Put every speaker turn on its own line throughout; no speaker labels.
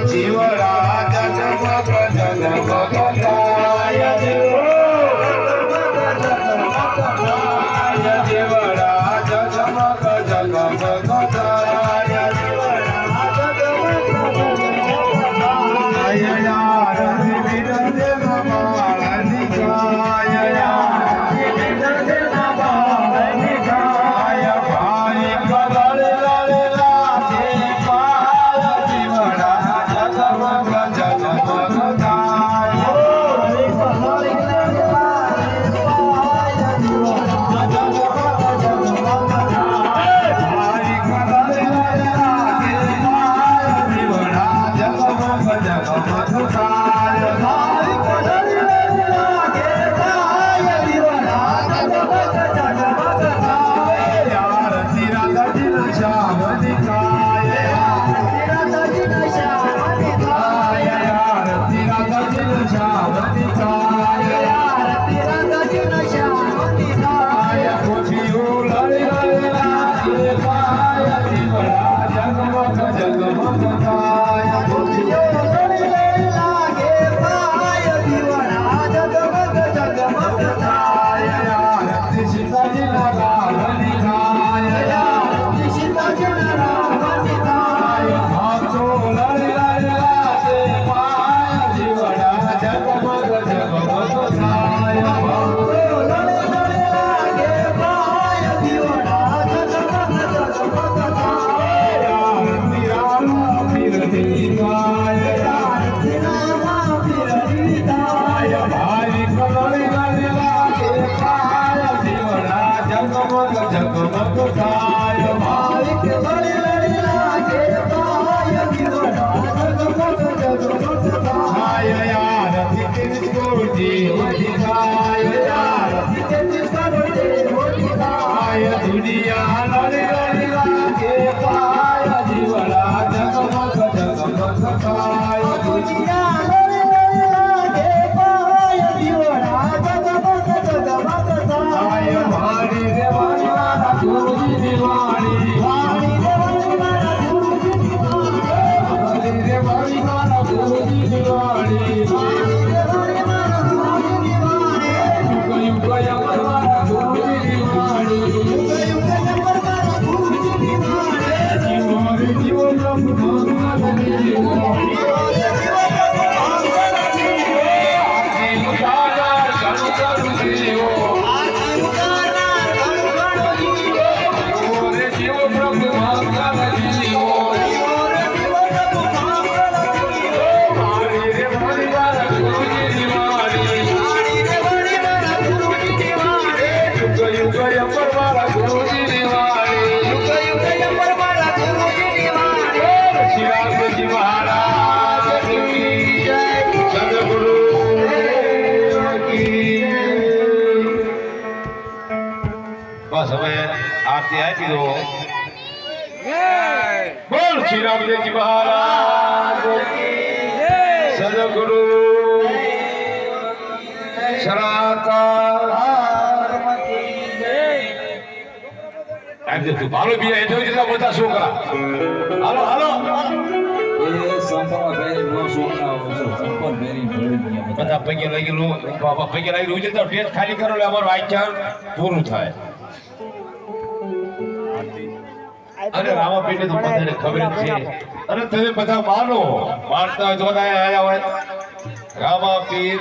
જીવરાજ જગમગ જગમગ થાય જીવરાજ જગમગ જગમગ થાય બસ હવે આરતી આપી દો. બોલ શ્રી રામદેવજી મહારાજ સદગુરુ એમ તું ભાલો બી એ જોઈ જતા બધા છોકરા હાલો હાલો બધા પૈકી લાગેલું બાબા પૈકી લાગેલું તો ટેસ્ટ ખાલી કરો એટલે અમારું આખ્યાન પૂરું થાય. અને રામાપીરને તો બધાને ખબર જ છે અને તમે બધા માનો માનતા હોય તો બધા આયા હોય. રામાપીર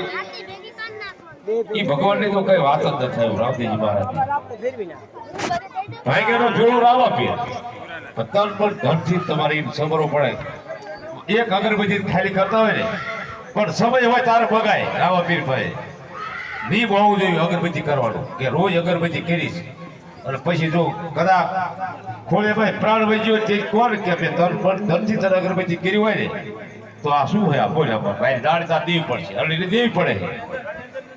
ઈ ભગવાનની તો કઈ વાત જ ન થાય. રામદેવજી મહારાજ ભાગ્યનો જોડું રામાપીર તન પણ ધનથી તમારી સમરો પડે. એક અગરબત્તી ખાલી કરતા હોય ને પણ સમય હોય તારે ભગાય. રામાપીર ભાઈ ની હોવું જોઈએ અગરબત્તી કરવાનું કે રોજ અગરબત્તી કરીશ અને પછી જો કદાચ ખોલે ભાઈ પ્રાણ વૈજ્યો તે કોણ કે તન પણ ધનથી તને અગરબત્તી કરી હોય ને તો આ શું હોય? આ બોલ્યા ભાઈ દાડતા દેવી પડશે અને દેવી પડે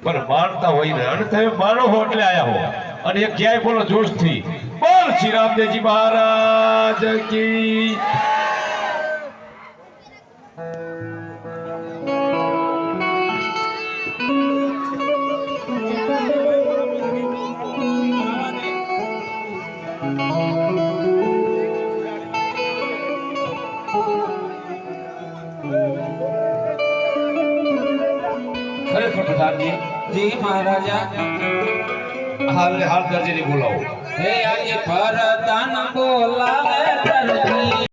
પણ માનતા હોય ને અને તમે માનો હો એટલે આયા હો અને એક ક્યાંય બોલો જોશથી બોલ શ્રી રામદેવજી મહારાજ કી. લખો પ્રધાનજી
જી મહારાજા
હાલ દરજીને બોલાવો
હે આજે ભરતન બોલા